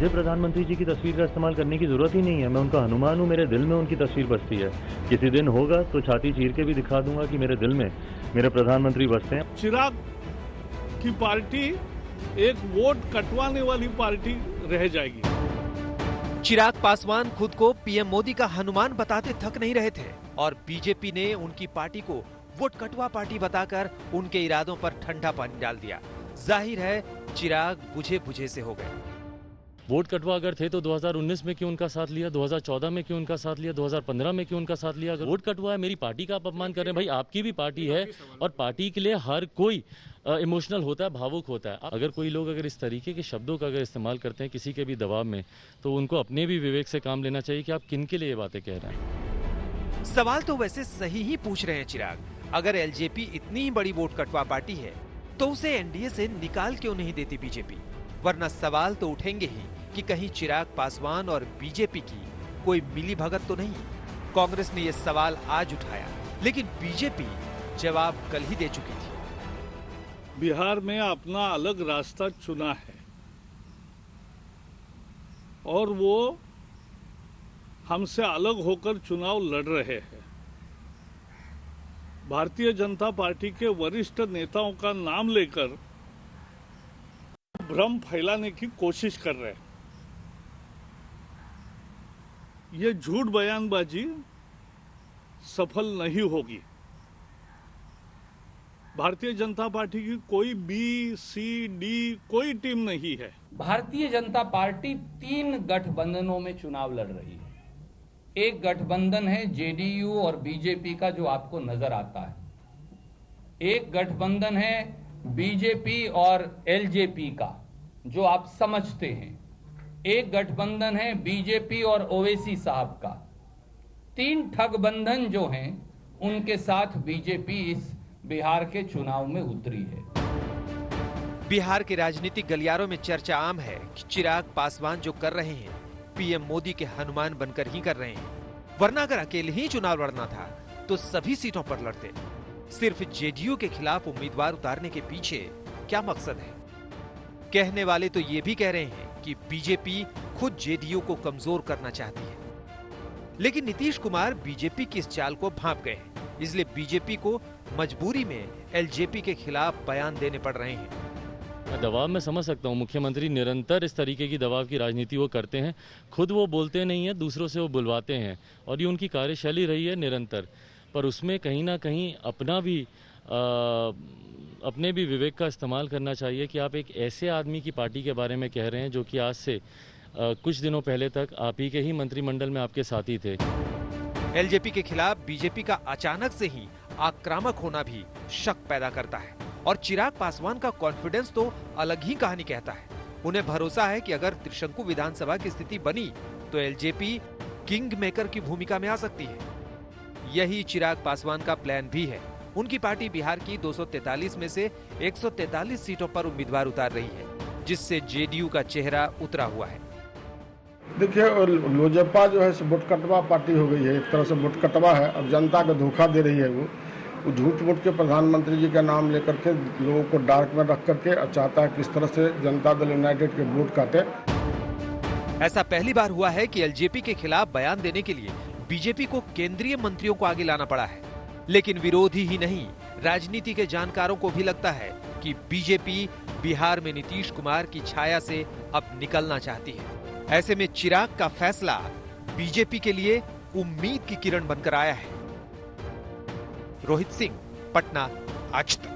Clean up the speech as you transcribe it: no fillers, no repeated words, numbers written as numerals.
मुझे प्रधानमंत्री जी की तस्वीर का इस्तेमाल करने की जरूरत ही नहीं है। मैं उनका हनुमान हूँ, मेरे दिल में उनकी तस्वीर बसती है। किसी दिन होगा तो छाती चीर के भी दिखा दूंगा कि मेरे दिल में मेरे प्रधानमंत्री बसते हैं। चिराग की पार्टी एक वोट कटवाने वाली पार्टी रह जाएगी। चिराग पासवान खुद को पीएम मोदी का हनुमान बताते थक नहीं रहे थे और बीजेपी ने उनकी पार्टी को वोट कटवा पार्टी बताकर उनके इरादों पर ठंडा पानी डाल दिया। जाहिर है चिराग बुझे बुझे से हो गए। वोट कटवा अगर थे तो 2019 में क्यों उनका साथ लिया, 2014 में क्यों उनका साथ लिया, 2015 में क्यों उनका साथ लिया? अगर वोट कटवा है, मेरी पार्टी का आप अपमान कर रहे हैं। भाई आपकी भी पार्टी है और पार्टी के लिए हर कोई इमोशनल होता है, भावुक होता है। अगर कोई लोग अगर इस तरीके के शब्दों का अगर इस्तेमाल करते हैं किसी के भी दबाव में, तो उनको अपने भी विवेक से काम लेना चाहिए कि आप किन के लिए ये बातें कह रहे हैं। सवाल तो वैसे सही ही पूछ रहे हैं चिराग। अगर एलजेपी इतनी ही बड़ी वोट कटवा पार्टी है तो उसे एनडीए से निकाल क्यों नहीं देती बीजेपी? वरना सवाल तो उठेंगे ही कि कहीं चिराग पासवान और बीजेपी की कोई मिलीभगत तो नहीं। कांग्रेस ने यह सवाल आज उठाया, लेकिन बीजेपी जवाब कल ही दे चुकी थी। बिहार में अपना अलग रास्ता चुना है और वो हमसे अलग होकर चुनाव लड़ रहे हैं। भारतीय जनता पार्टी के वरिष्ठ नेताओं का नाम लेकर भ्रम फैलाने की कोशिश कर रहे हैं। ये झूठ बयानबाजी सफल नहीं होगी। भारतीय जनता पार्टी की कोई बी सी डी कोई टीम नहीं है। भारतीय जनता पार्टी 3 गठबंधनों में चुनाव लड़ रही है। एक गठबंधन है जेडीयू और बीजेपी का जो आपको नजर आता है। एक गठबंधन है बीजेपी और एलजेपी का जो आप समझते हैं। एक गठबंधन है बीजेपी और ओवैसी साहब का। 3 ठगबंधन जो हैं उनके साथ बीजेपी इस बिहार के चुनाव में उतरी है। बिहार के राजनीतिक गलियारों में चर्चा आम है कि चिराग पासवान जो कर रहे हैं पीएम मोदी के हनुमान बनकर ही कर रहे हैं। वरना अगर अकेले ही चुनाव लड़ना था तो सभी सीटों पर लड़ते। सिर्फ जेडीयू के खिलाफ उम्मीदवार उतारने के पीछे क्या मकसद है? कहने वाले तो ये भी कह रहे हैं कि बीजेपी खुद जेडीयू को कमजोर करना चाहती है। लेकिन नीतीश कुमार बीजेपी की इस चाल को भांप गए हैं, इसलिए बीजेपी को मजबूरी में एलजेपी के खिलाफ बयान देने पड़ रहे हैं। दबाव में समझ सकता हूँ, मुख्यमंत्री निरंतर इस तरीके की दबाव की राजनीति वो करते हैं। खुद वो बोलते नहीं है, दूसरों से वो बुलवाते हैं और ये उनकी कार्यशैली रही है निरंतर। पर उसमें कहीं ना कहीं अपने भी विवेक का इस्तेमाल करना चाहिए कि आप एक ऐसे आदमी की पार्टी के बारे में कह रहे हैं जो कि आज से कुछ दिनों पहले तक आप ही के ही मंत्रिमंडल में आपके साथी थे। एलजेपी के खिलाफ बीजेपी का अचानक से ही आक्रामक होना भी शक पैदा करता है और चिराग पासवान का कॉन्फिडेंस तो अलग ही कहानी कहता है। उन्हें भरोसा है कि अगर त्रिशंकु विधानसभा की स्थिति बनी तो एलजेपी किंग मेकर की भूमिका में आ सकती है। यही चिराग पासवान का प्लान भी है। उनकी पार्टी बिहार की 243 में से 143 सीटों पर उम्मीदवार उतार रही है, जिससे जेडीयू का चेहरा उतरा हुआ है। देखिए, लोजपा जो है वोट कटवा पार्टी हो गई है, एक तरह से वोट कटवा है। अब जनता को धोखा दे रही है। वो झूठ मूठ के प्रधानमंत्री जी का नाम लेकर के लोगों को डार्क में रख करके चाहता है किस तरह से जनता दल यूनाइटेड के वोट काटे। ऐसा पहली बार हुआ है कि एलजेपी के खिलाफ बयान देने के लिए बीजेपी को केंद्रीय मंत्रियों को आगे लाना पड़ा है। लेकिन विरोधी ही नहीं, राजनीति के जानकारों को भी लगता है कि बीजेपी बिहार में नीतीश कुमार की छाया से अब निकलना चाहती है। ऐसे में चिराग का फैसला बीजेपी के लिए उम्मीद की किरण बनकर आया है। रोहित सिंह, पटना, आज तक।